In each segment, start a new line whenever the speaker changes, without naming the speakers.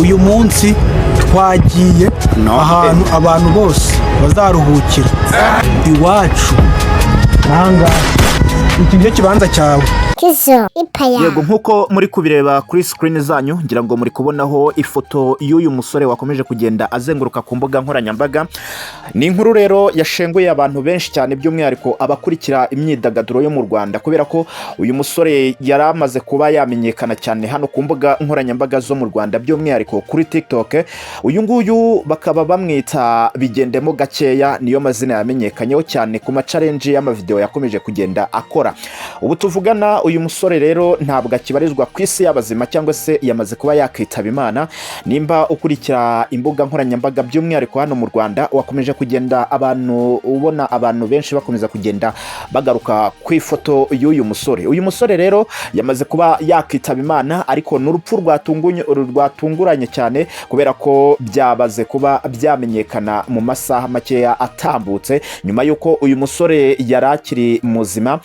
uyu munsi twagiye ahantu abantu bose bazaruhukira iwacu ahangaha. Iki nicyo kibanza cyawe.
Yego, nkuko muri kubireba kuri screen zanyu, ngira ngo muri kubonaho ifoto y'uyu musore wakomeje kugenda azenguruka ku mbuga nkoranyambaga. Ni inkuru rero yashenguye abantu benshi cyane, by'umwihariko abakurikira imyidagaduro yo mu Rwanda, kubera ko uyu musore yari amaze kuba yamenyekana cyane hano ku mbuga nkoranyambaga zo mu Rwanda, by'umwihariko kuri TikTok. Uyu nguyu bakaba bamwita Bigendemo Gakeya, niyo mazina yamenyekanyeho cyane ku ma-challenge y'amavideo yakomeje kugenda akora. Ubu tuvugana uyu musore rero ntabwo akibarizwa ku isi y'abazima, cyangwa se yamaze kuba yakitaba Imana. Nimba ukurikira imbuga nkoranyambaga by'umwihariko hano mu Rwanda, wakomeje kugenda ubona abantu benshi bakomeza kugenda bagaruka ku ifoto y'uyu musore. Uyu musore rero yamaze kuba yakitaba Imana, ariko n'urupfu rwatunguranye cyane, kubera ko byabaze kuba byamenyekana mu masaha makeya atambutse, nyuma y'uko uyu musore yari akiri muzima.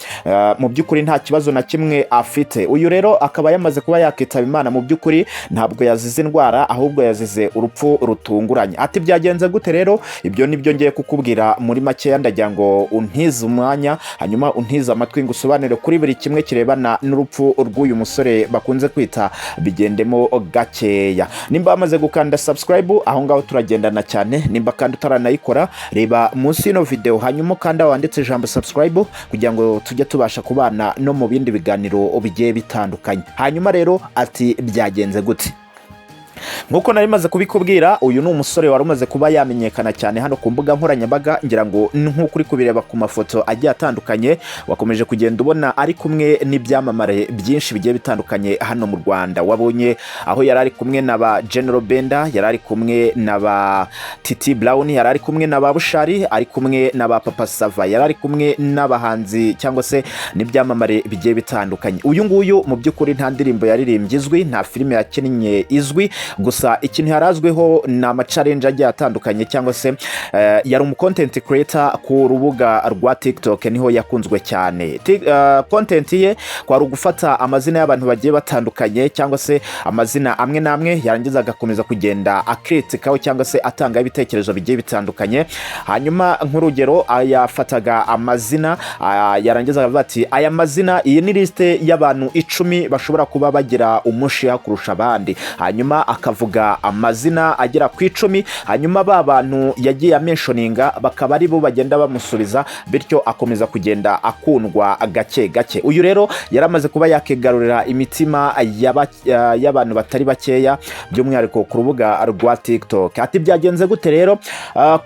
Mu by'ukuri nta kibazo na kimwe afite. Uyu rero akaba yamaze kuba yakitaba Imana. Mu by'ukuri ntabwo yazize indwara, ahubwo yazize urupfu rutunguranye. Ati byagenze gute rero? Ibyo nibyo ngiye kukubwira muri makeya, ndagira ngo untize umwanya, hanyuma untize amatwi ngusobanure kuri buri kimwe kirebana n'urupfu rw'uyu musore bakunze kwita Bigendemo Gakeya. Nimba bamaze gukanda subscribe, aho ngaho turagendana cyane. Nimba kandi utaranayikora, reba munsi y'ino video, hanyuma kanda wanditse ijambo subscribe, kugira ngo tujye tubasha kubana no mu bindi biganiro bigiye bitandukanye. Hanyuma rero ati byagenze gute? Nkuko nari maze kubikubwira, uyu ni umusore wari umaze kuba yamenyekana cyane hano ku mbuga nkoranyambaga. Ngira ngo nkuko uri kubireba ku mafoto agiye atandukanye, wakomeje kugenda ubona ari kumwe n'ibyamamare byinshi bigiye bitandukanye hano mu Rwanda. Wabonye aho yari ari kumwe na ba General Benda, yari ari kumwe na ba Titi Brown, yari ari kumwe na ba Bushari, ari kumwe na ba Papa Sava, yari ari kumwe n'abahanzi cyangwa se n'ibyamamare bigiye bitandukanye. Uyu nguyu mu by'ukuri nta ndirimbo yaririmbye izwi, nta filime yakinnye izwi, gusa ikintu yarazweho ni ama-challenge agiye atandukanye, cyangwa se yari umu-content creator ku rubuga rwa TikTok, niho yakunzwe cyane. Content ye kwari ugufata amazina y'abantu bagiye batandukanye, cyangwa se amazina amwe n'amwe, yarangiza agakomeza kugenda akritikaho cyangwa se atanga ibitekerezo bigiye bitandukanye. Hanyuma nk'urugero, yafataga amazina, yarangiza akavuga ati aya mazina, iyi ni liste y'abantu 10 bashobora kuba bagira umushiha kurusha abandi. Hanyuma akavuga amazina agera ku 10, hanyuma ba bantu yagiye amentioninga bakaba ari bo bagenda bamusubiza, bityo akomeza kugenda akundwa gake gake. Uyu rero yaramaze kuba yakigarurira imitima y'abantu batari bakeya, by'umwihariko ku rubuga rwa TikTok. Ati byagenze gute rero?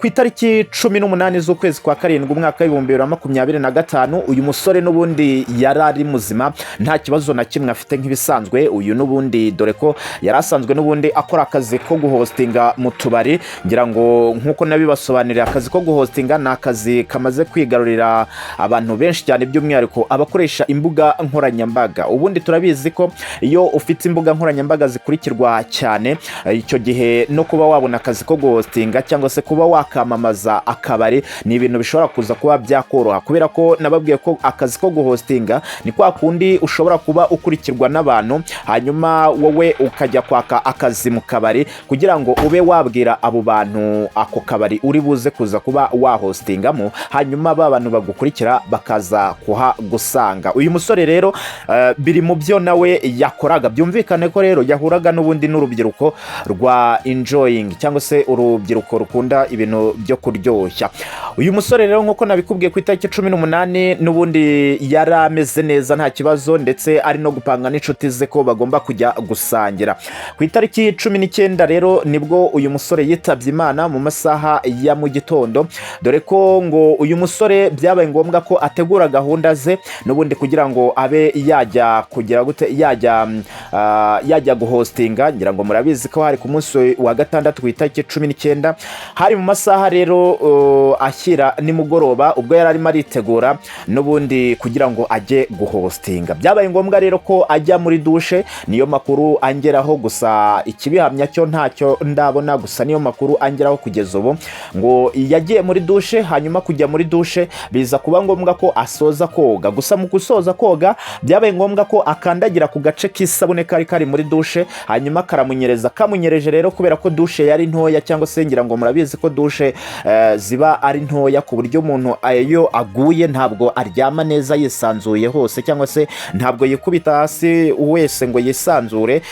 Ku itariki 18 z'ukwezi kwa karindwi umwaka wa 2025, uyu musore n'ubundi yari ari muzima, nta kibazo na kimwe afite nk'ibisanzwe. Uyu n'ubundi dore ko yarasanzwe n'ubundi akora akazi ko guhostinga mu tubari. Ngira ngo nkuko nabibasobanurira, akazi ko guhostinga ni akazi kamaze kwigarurira abantu benshi cyane, by'umwihariko abakoresha imbuga nkoranyambaga. Ubundi turabizi ko iyo ufite imbuga nkoranyambaga zikurikirwa cyane, icyo gihe no kuba wabona akazi ko guhostinga cyangwa se kuba wakamamaza akabari ni ibintu bishobora kuza kuba byakoroha, kubera ko nababwiye ko akazi ko guhostinga ni kwa kundi ushobora kuba ukurikirwa n'abantu, hanyuma wowe ukajya kwaka akazi mu kabari kugira ngo ube wabwira abo bantu ako kabari uri buze kuza kuba wahostingamo, hanyuma ba bantu bagukurikira bakaza kuhagusanga. Uyu musore rero biri mu byo nawe yakoraga. Byumvikane ko rero yahuraga n'ubundi n'urubyiruko rwa enjoying, cyangwa se urubyiruko rukunda ibintu byo kuryoshya. Uyu musore rero nkuko nabikubwiye, ku itariki 18 n'ubundi yari ameze neza nta kibazo, ndetse ari no gupanga n'inshuti ze ko bagomba kujya gusangira. Ku itariki 19 rero nibwo uyu musore yitabye Imana mu masaha ya mu gitondo, dore ko ngo uyu musore byabaye ngombwa ko ategura gahunda ze n'ubundi kugira ngo abe yajya kugira gute, yajya guhostinga. Ngira ngo murabizi ko hari ku munsi wa gatandatu ku itariki 19, hari mu masaha rero ashyira nimugoroba, ubwo yari arimo aritegura n'ubundi kugira ngo ajye guhostinga. Byabaye ngombwa rero ko ajya muri Douche, niyo makuru angeraho. Gusa ikibi ikibihamya cyo ntacyo ndabona, gusa niyo makuru angeraho kugeza ubu ngo yagiye muri douche, hanyuma kujya muri douche biza kuba ngombwa ko asoza koga. Gusa mu gusoza koga byabaye ngombwa ko akandagira ku gace k'isabune kari muri douche, hanyuma kamunyereje rero kubera ko douche yari ntoya, cyangwa se ngira ngo murabizi ko douche ziba ari ntoya ku buryo umuntu iyo aguye ntabwo aryama neza yisanzuye hose, cyangwa se ntabwo yikubita hasi wese ngo yisanzure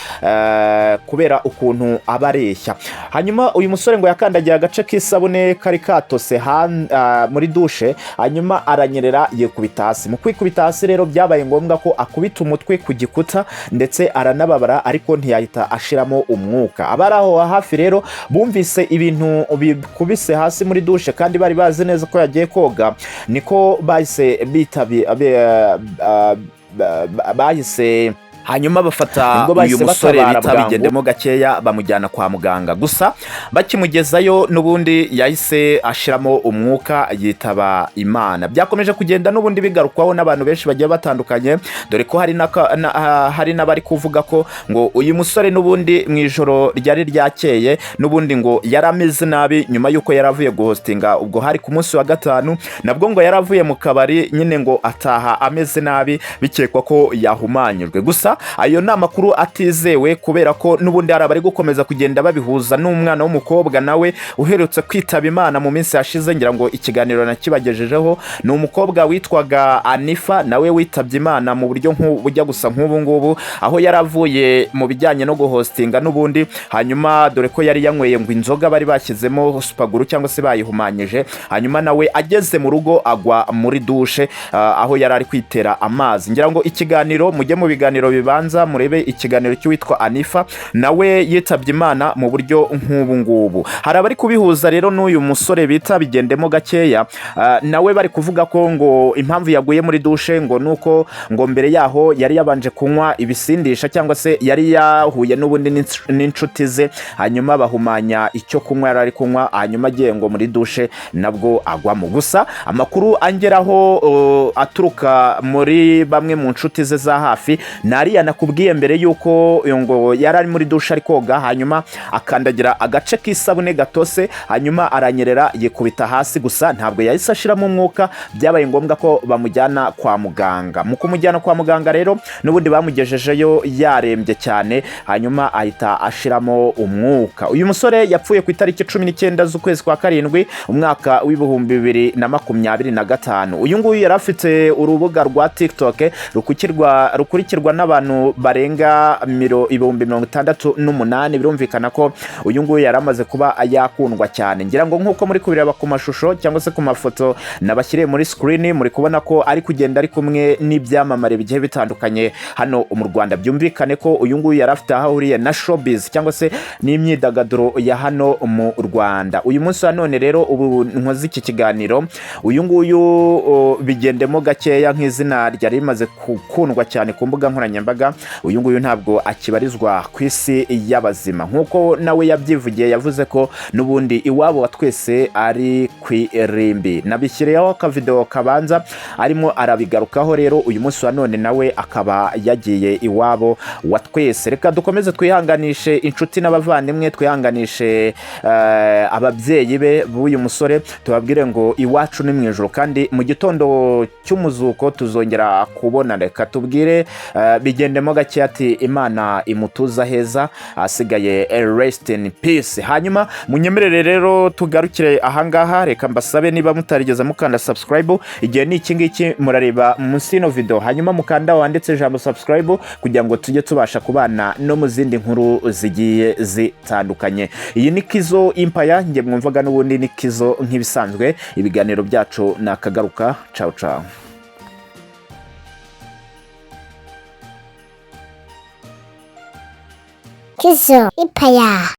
kubera ukuntu aba areshya. Hanyuma uyu musore ngo yakandagiye agace k'isabune kari katose muri douche, hanyuma aranyerera yikubita hasi. Mu kwikubita hasi rero byabaye ngombwa ko akubita umutwe ku gikuta ndetse aranababara, ariko ntiyahita ashiramo umwuka. Abari aho hafi rero bumvise ibintu bikubise hasi muri douche kandi bari bazi neza ko yagiye koga, niko bahise hanyuma bafata uyu musore bita Bigendemo Gakeya bamujyana kwa muganga. Gusa bakimugezayo n'ubundi yahise ashiramo umwuka yitaba Imana. Byakomeje kugenda n'ubundi bigarukwaho n'abantu benshi bagiye batandukanye, dore ko hari n'abari kuvuga ko ngo uyu musore n'ubundi mu ijoro ryari ryakeye n'ubundi ngo yarameze nabi nyuma yuko yaravuye guhostinga, ubwo hari ku munsi wa gatanu, nabwo ngo yaravuye mu kabari nyine ngo ataha ameze nabi bikekwa ko yahumanyijwe. Gusa ayo ni amakuru atizewe kubera ko n'ubundi hari abari gukomeza kugenda babihuza n'umwana w'umukobwa nawe uherutse kwitaba Imana mu minsi yashize, ngira ngo ikiganiro nakibagejejeho. Ni umukobwa witwaga Anifa, nawe witabye Imana mu buryo bujya gusa nk'ubu ngubu, aho yaravuye mu bijyanye no guhostinga n'ubundi, hanyuma dore ko yari yanyweye ngo inzoga bari bashyizemo supaguru cyangwa se bayihumanyije, hanyuma nawe ageze mu rugo agwa muri douche aho yari ari kwitera amazi. Ngira ngo ikiganiro mujye mu biganiro bibanza murebe ikiganiro cy'uwitwa Anifa, nawe yitabye Imana mu buryo nk'ubu ngubu. Hari abari kubihuza rero n'uyu musore bita Bigendemo Gakeya, nawe bari kuvuga ko ngo impamvu yaguye muri douche ngo nuko ngo mbere yaho yari yabanje kunywa ibisindisha, cyangwa se yari yahuye n'ubundi n'inshuti ze, hanyuma bahumanya icyo kunywa yari ari kunywa, hanyuma agiye ngo muri douche nabwo agwamo. Gusa amakuru angeraho aturuka muri bamwe mu nshuti ze za hafi, nariya nakubwiye mbere yuko ngo yari ari muri douche ari koga, hanyuma akandagira agace k'isabune gatose, hanyuma aranyerera yikubita hasi. Gusa ntabwo yahise ashiramo umwuka, byabaye ngombwa ko bamujyana kwa muganga. Mu kumujyana kwa muganga rero n'ubundi bamugejejeyo yarembye cyane, hanyuma ahita ashiramo umwuka. Uyu musore yapfuye ku itariki 19 z'ukwezi kwa karindwi umwaka w'ibihumbi 2025. Uyu nguyu yari afite urubuga rwa TikTok rukurikirwa n'abantu barenga 68,000. Birumvikana ko uyu nguyu yari amaze kuba yakundwa cyane. Ngira ngo nk'uko muri kubireba ku mashusho cyangwa se ku mafoto nabashyiriye muri screen, muri kubona ko ari kugenda ari kumwe n'ibyamamare bigiye bitandukanye hano mu Rwanda. Byumvikane ko uyu nguyu yari afite ahahuriye na showbiz cyangwa se n'imyidagaduro ya hano mu Rwanda. Uyu munsi wa none rero ubu nkoze iki kiganiro, uyu nguyu Bigendemo Gakeya nk'izina ryari rimaze gukundwa cyane ku mbuga nkoranyambaga, uyu nguyu ntabwo akibarizwa ku isi y'abazima. Nk'uko nawe yabyivugiye, yavuze ko n'ubundi iwabo wa twese ari ku irimbi. Nabishyireho akavideo kabanza arimo arabigarukaho rero uyu munsi wa none nawe akaba yagiye iwabo wa twese. Reka dukomeze twihanganishe inshuti n'abavandimwe, twihanganishe ababyeyi be b'uyu musore, tubabwire ngo iwacu ni mu ijoro, kandi mu gitondo cy'umuzuko tuzongera kubona. Reka tubwire Bigendemo Gakeya ati Imana imutuza heza, asigaye rest in peace. Hanyuma munyemerere rero tugarukire ahangaha. Reka mbasabe niba mutarigeze mukanda subscribe, igihe ni iki ngiki murareba munsi y'ino video, hanyuma mukanda wanditse ijambo subscribe kugira ngo tujye tubasha kubana no mu zindi nkuru zigiye zitandukanye. Iyi ni Kizo Empire, nge mwumvaga n'ubundi ni Kizo nk'ibisanzwe. Ibiganiro byacu nakagaruka. Ciao ciao.
Kizo Empire.